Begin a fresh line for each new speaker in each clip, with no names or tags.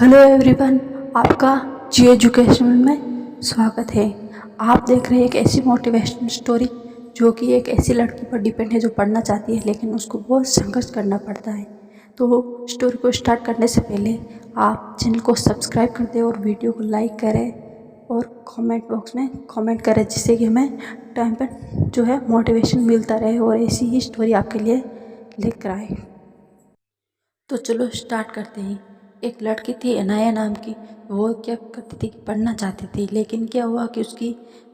Hello everyone, आपका जी education में स्वागत है। आप देख रहे हैं एक ऐसी मोटिवेशनल स्टोरी जो कि एक ऐसी लड़की पर डिपेंड है जो पढ़ना चाहती है लेकिन उसको बहुत संघर्ष करना पड़ता है। तो स्टोरी को स्टार्ट करने से पहले आप चैनल को सब्सक्राइब कर दें और वीडियो को लाइक करें और कमेंट बॉक्स में कमेंट करें, जिससे कि हमें टाइम पर जो है मोटिवेशन मिलता रहे और ऐसी ही स्टोरी आपके लिए लेकर आए। तो चलो स्टार्ट करते हैं। एक लड़की थी अनाया नाम की। वो क्या करती थी कि पढ़ना चाहती थी, लेकिन क्या हुआ कि उसकी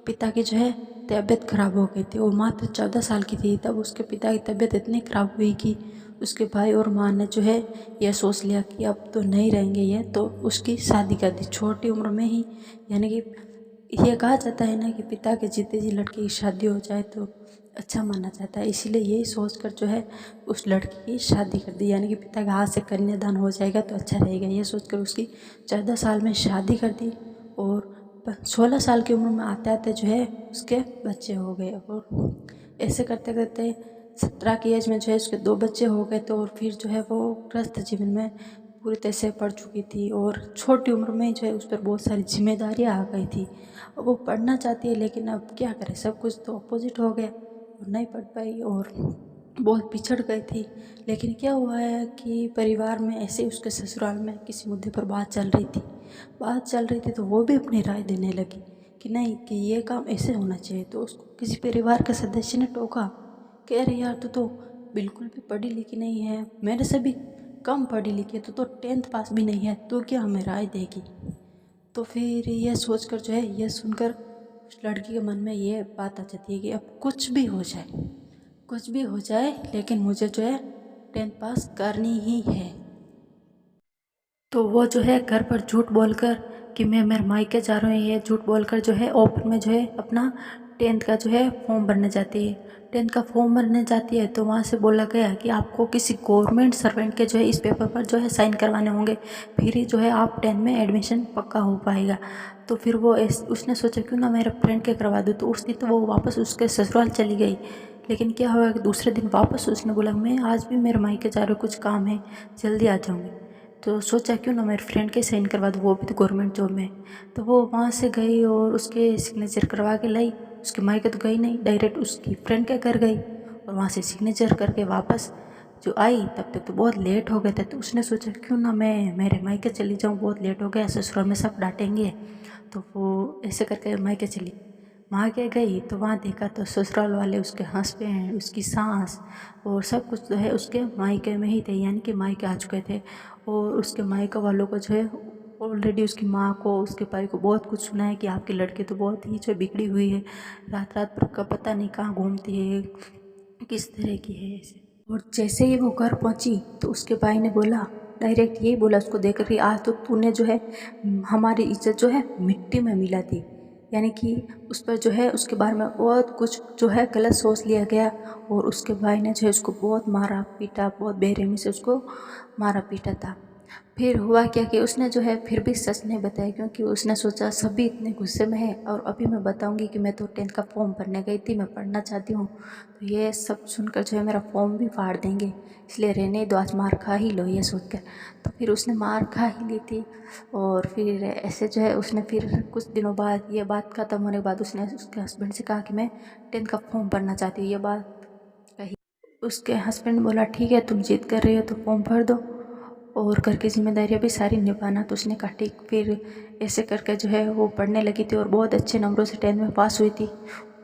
पिता की जो है तबीयत खराब हो गई थी। वो मात्र 14 साल की थी तब उसके पिता की तबीयत इतनी खराब हुई कि उसके भाई और माँ ने जो है यह सोच लिया कि अब तो नहीं रहेंगे ये, तो उसकी शादी कर दी छोटी उम्र में ही। यानी कि ये कहा जाता है ना कि पिता के जीते जी लड़की की शादी हो जाए तो अच्छा माना जाता है, इसीलिए यही सोचकर जो है उस लड़की की शादी कर दी। यानी कि पिता के हाथ से कन्यादान हो जाएगा तो अच्छा रहेगा, ये सोचकर उसकी 14 साल में शादी कर दी। और 16 साल की उम्र में आते आते जो है उसके बच्चे हो गए। और ऐसे करते करते 17 की एज में जो है उसके 2 बच्चे हो गए। तो और फिर जो है वो गृहस्थ जीवन में पूरी तरह से पढ़ चुकी थी और छोटी उम्र में जो है उस पर बहुत सारी जिम्मेदारियाँ आ गई थी। अब वो पढ़ना चाहती है लेकिन अब क्या करे, सब कुछ तो अपोजिट हो गया और नहीं पढ़ पाई और बहुत पिछड़ गई थी। लेकिन क्या हुआ है कि परिवार में ऐसे उसके ससुराल में किसी मुद्दे पर बात चल रही थी तो वो भी अपनी राय देने लगी कि नहीं, कि ये काम ऐसे होना चाहिए। तो उसको किसी परिवार के सदस्य ने टोका, कह रहे यार तू तो बिल्कुल भी पढ़ी लिखी नहीं है, मेरे से भी कम पढ़ी लिखी है, तो 10th पास भी नहीं है, तो क्या हमें राय देगी। तो फिर यह सोचकर जो है, यह सुनकर उस लड़की के मन में ये बात आ जाती है कि अब कुछ भी हो जाए लेकिन मुझे जो है 10th पास करनी ही है। तो वो जो है घर पर झूठ बोलकर कि मैं मेरे मायके जा रही हूँ, ये झूठ बोलकर जो है ओपन में जो है अपना 10th का जो है फॉर्म भरने जाती है। 10th का फॉर्म भरने जाती है तो वहाँ से बोला गया कि आपको किसी गवर्नमेंट सर्वेंट के जो है इस पेपर पर जो है साइन करवाने होंगे, फिर ही जो है आप 10th में एडमिशन पक्का हो पाएगा। तो फिर वो उसने सोचा क्यों ना मेरे फ्रेंड के करवा दूँ। तो उस दिन तो वो वापस उसके ससुराल चली गई। लेकिन क्या हुआ कि दूसरे दिन वापस उसने बोला मैं आज भी मेरे मायके जा रही हूँ, कुछ काम है, जल्दी आ जाऊँगी। तो सोचा क्यों ना मेरे फ्रेंड के साइन करवा दूँ, वो भी तो गवर्नमेंट जॉब में। तो वो वहाँ से गई और उसके सिग्नेचर करवा के लाई। उसके मायके तो गई नहीं, डायरेक्ट उसकी फ्रेंड के घर गई और वहाँ से सिग्नेचर करके वापस जो आई तब तक तो बहुत लेट हो गए थे। तो उसने सोचा क्यों ना मैं मेरे मायके चली जाऊँ, बहुत लेट हो गया, ससुराल में सब डांटेंगे। तो वो ऐसे करके मायके चली। मायके गई तो वहाँ देखा तो ससुराल वाले, उसके हस्बैंड, उसकी सास और सब कुछ जो है उसके मायके में ही थे, यानी कि मायके आ चुके थे। और उसके मायके वालों को जो है ऑलरेडी उसकी माँ को, उसके भाई को बहुत कुछ सुना है कि आपकी लड़की तो बहुत ही जो बिगड़ी हुई है, रात रात भर का पता नहीं कहाँ घूमती है, किस तरह की है ऐसे। और जैसे ही वो घर पहुंची तो उसके भाई ने बोला, डायरेक्ट यही बोला उसको देख कर कि आज तो तूने जो है हमारी इज्जत जो है मिट्टी में मिला दी। यानी कि उस पर जो है उसके बारे में बहुत कुछ जो है गलत सोच लिया गया। और उसके भाई ने जो है उसको बहुत मारा पीटा, बहुत बेरहमी से उसको मारा पीटा था। फिर हुआ क्या कि उसने जो है फिर भी सच नहीं बताया, क्योंकि उसने सोचा सभी इतने गुस्से में है और अभी मैं बताऊंगी कि मैं तो 10th का फॉर्म भरने गई थी, मैं पढ़ना चाहती हूँ, तो ये सब सुनकर जो है मेरा फॉर्म भी फाड़ देंगे, इसलिए रहने दो, आज मार खा ही लो ये सोचकर। तो फिर उसने मार खा ही ली थी। और फिर ऐसे जो है उसने फिर कुछ दिनों बाद, ये बात ख़त्म होने के बाद, उसने उसके हस्बैंड से कहा कि मैं 10th का फॉर्म भरना चाहती हूँ, ये बात कही। उसके हस्बैंड बोला ठीक है, तुम जिद कर रही हो तो फॉर्म भर दो और घर की जिम्मेदारियाँ भी सारी निभाना। तो उसने कहा ठीक। फिर ऐसे करके जो है वो पढ़ने लगी थी और बहुत अच्छे नंबरों से 10th में पास हुई थी।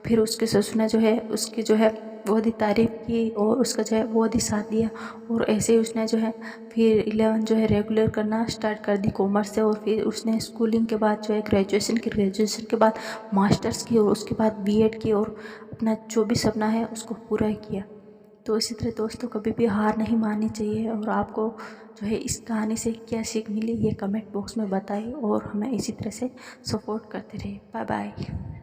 फिर उसके ससुर ने जो है उसकी जो है बहुत ही तारीफ़ की और उसका जो है बहुत ही साथ दिया। और ऐसे ही उसने जो है फिर 11 जो है रेगुलर करना स्टार्ट कर दी कॉमर्स से। और फिर उसने स्कूलिंग के बाद जो है ग्रेजुएशन के बाद मास्टर्स की और उसके बाद बीएड की और अपना जो भी सपना है उसको पूरा किया। तो इसी तरह दोस्तों कभी भी हार नहीं माननी चाहिए। और आपको जो है इस कहानी से क्या सीख मिली ये कमेंट बॉक्स में बताएं और हमें इसी तरह से सपोर्ट करते रहिए। Bye bye.